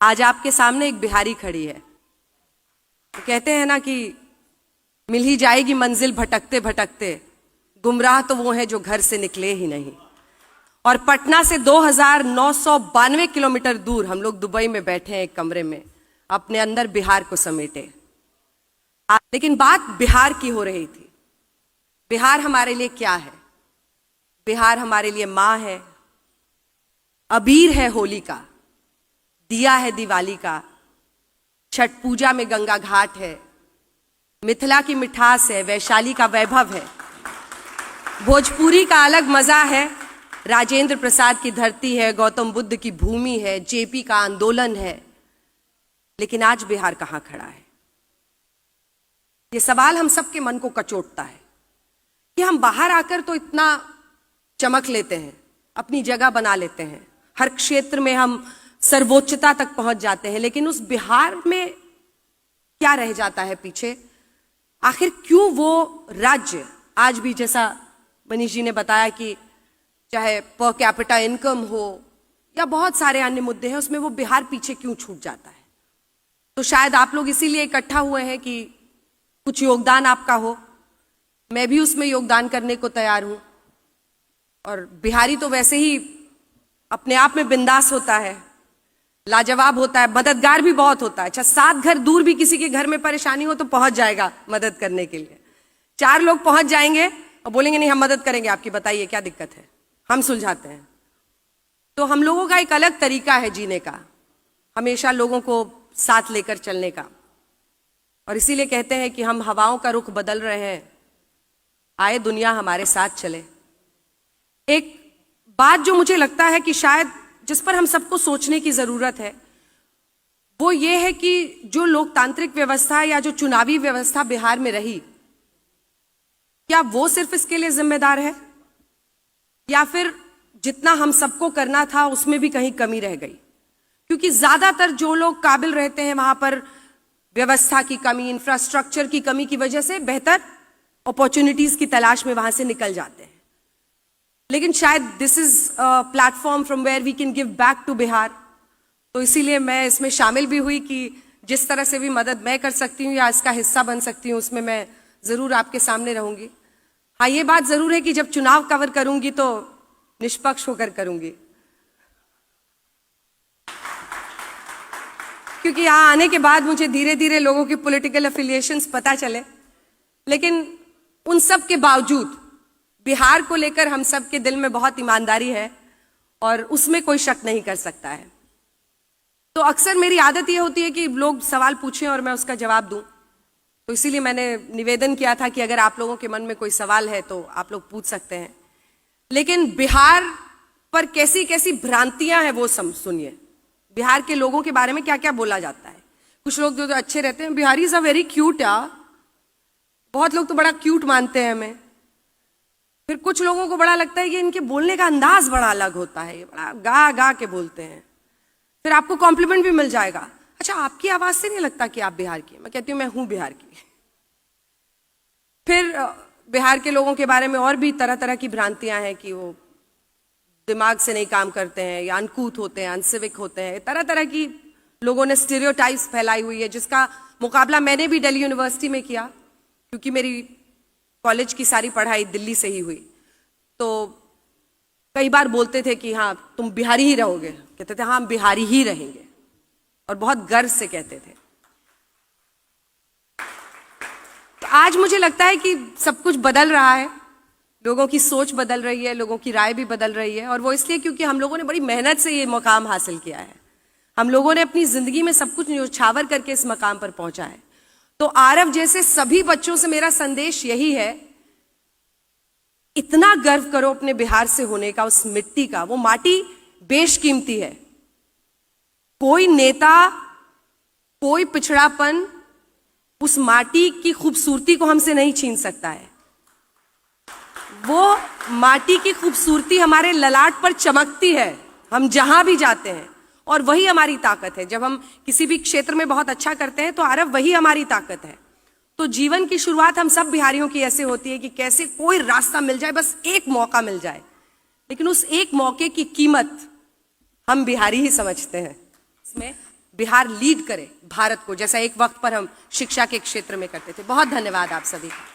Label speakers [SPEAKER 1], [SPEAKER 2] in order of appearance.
[SPEAKER 1] आज आपके सामने एक बिहारी खड़ी है। तो कहते हैं ना कि मिल ही जाएगी मंजिल भटकते भटकते, गुमराह तो वो है जो घर से निकले ही नहीं। और पटना से 2992 किलोमीटर दूर हम लोग दुबई में बैठे हैं एक कमरे में, अपने अंदर बिहार को समेटे। लेकिन बात बिहार की हो रही थी। बिहार हमारे लिए क्या है? बिहार हमारे लिए माँ है, अबीर है होली का, दिया है दिवाली का, छठ पूजा में गंगा घाट है, मिथिला की मिठास है, वैशाली का वैभव है, भोजपुरी का अलग मजा है, राजेंद्र प्रसाद की धरती है, गौतम बुद्ध की भूमि है, जेपी का आंदोलन है। लेकिन आज बिहार कहाँ खड़ा है? ये सवाल हम सबके मन को कचोटता है कि हम बाहर आकर तो इतना चमक लेते हैं, अपनी जगह बना लेते हैं, हर क्षेत्र में हम सर्वोच्चता तक पहुंच जाते हैं, लेकिन उस बिहार में क्या रह जाता है पीछे? आखिर क्यों वो राज्य आज भी, जैसा मनीष जी ने बताया कि चाहे पर कैपिटा इनकम हो या बहुत सारे अन्य मुद्दे हैं, उसमें वो बिहार पीछे क्यों छूट जाता है? तो शायद आप लोग इसीलिए इकट्ठा हुए हैं कि कुछ योगदान आपका हो। मैं भी उसमें योगदान करने को तैयार हूं। और बिहारी तो वैसे ही अपने आप में बिंदास होता है, लाजवाब होता है, मददगार भी बहुत होता है। अच्छा, 7 घर दूर भी किसी के घर में परेशानी हो तो पहुंच जाएगा मदद करने के लिए। 4 लोग पहुंच जाएंगे और बोलेंगे नहीं हम मदद करेंगे आपकी, बताइए क्या दिक्कत है, हम सुलझाते हैं। तो हम लोगों का एक अलग तरीका है जीने का, हमेशा लोगों को साथ लेकर चलने का। और इसीलिए कहते हैं कि हम हवाओं का रुख बदल रहे हैं, आए दुनिया हमारे साथ चले। एक बात जो मुझे लगता है कि शायद जिस पर हम सबको सोचने की जरूरत है, वो ये है कि जो लोकतांत्रिक व्यवस्था या जो चुनावी व्यवस्था बिहार में रही, क्या वो सिर्फ इसके लिए जिम्मेदार है, या फिर जितना हम सबको करना था उसमें भी कहीं कमी रह गई? क्योंकि ज्यादातर जो लोग काबिल रहते हैं वहां पर व्यवस्था की कमी, इंफ्रास्ट्रक्चर की कमी की वजह से बेहतर अपॉर्चुनिटीज की तलाश में वहां से निकल जाते हैं। लेकिन शायद this is a platform from where we can give back to Bihar. तो इसीलिए मैं इसमें शामिल भी हुई कि जिस तरह से भी मदद मैं कर सकती हूँ या इसका हिस्सा बन सकती हूँ, उसमें मैं जरूर आपके सामने रहूंगी। हाँ, ये बात जरूर है कि जब चुनाव कवर करूंगी तो निष्पक्ष होकर करूंगी, क्योंकि यहाँ आने के बाद मुझे धीरे धीरे लोगों की पॉलिटिकल एफिलिएशंस पता चले। लेकिन उन सब के बावजूद बिहार को लेकर हम सब के दिल में बहुत ईमानदारी है और उसमें कोई शक नहीं कर सकता है। तो अक्सर मेरी आदत ये होती है कि लोग सवाल पूछें और मैं उसका जवाब दूं। तो इसीलिए मैंने निवेदन किया था कि अगर आप लोगों के मन में कोई सवाल है तो आप लोग पूछ सकते हैं। लेकिन बिहार पर कैसी कैसी भ्रांतियां हैं वो सुनिए। बिहार के लोगों के बारे में क्या क्या बोला जाता है। कुछ लोग जो अच्छे रहते हैं, Bihari is a very cute, बहुत लोग तो बड़ा क्यूट मानते हैं हमें। फिर कुछ लोगों को बड़ा लगता है कि इनके बोलने का अंदाज बड़ा अलग होता है, ये बड़ा गा गा के बोलते हैं। फिर आपको कॉम्प्लीमेंट भी मिल जाएगा, अच्छा आपकी आवाज से नहीं लगता कि आप बिहार की। मैं कहती हूँ मैं हूं बिहार की। फिर बिहार के लोगों के बारे में और भी तरह तरह की भ्रांतियां हैं कि वो दिमाग से नहीं काम करते हैं या अनकूथ होते हैं, अनसिविक होते हैं। तरह तरह की लोगों ने स्टीरियोटाइप्स फैलाई हुई है, जिसका मुकाबला मैंने भी दिल्ली यूनिवर्सिटी में किया, क्योंकि मेरी कॉलेज की सारी पढ़ाई दिल्ली से ही हुई। तो कई बार बोलते थे कि हाँ तुम बिहारी ही रहोगे, कहते थे हाँ हम बिहारी ही रहेंगे, और बहुत गर्व से कहते थे। तो आज मुझे लगता है कि सब कुछ बदल रहा है, लोगों की सोच बदल रही है, लोगों की राय भी बदल रही है। और वो इसलिए क्योंकि हम लोगों ने बड़ी मेहनत से ये मकाम हासिल किया है। हम लोगों ने अपनी जिंदगी में सब कुछ न्योछावर करके इस मकाम पर पहुंचा है। तो आरव जैसे सभी बच्चों से मेरा संदेश यही है, इतना गर्व करो अपने बिहार से होने का, उस मिट्टी का। वो माटी बेशकीमती है। कोई नेता, कोई पिछड़ापन उस माटी की खूबसूरती को हमसे नहीं छीन सकता है। वो माटी की खूबसूरती हमारे ललाट पर चमकती है हम जहां भी जाते हैं, और वही हमारी ताकत है। जब हम किसी भी क्षेत्र में बहुत अच्छा करते हैं तो आरव वही हमारी ताकत है। तो जीवन की शुरुआत हम सब बिहारियों की ऐसे होती है कि कैसे कोई रास्ता मिल जाए, बस एक मौका मिल जाए। लेकिन उस एक मौके की कीमत हम बिहारी ही समझते हैं। इसमें बिहार लीड करे भारत को, जैसा एक वक्त पर हम शिक्षा के क्षेत्र में करते थे। बहुत धन्यवाद आप सभी का।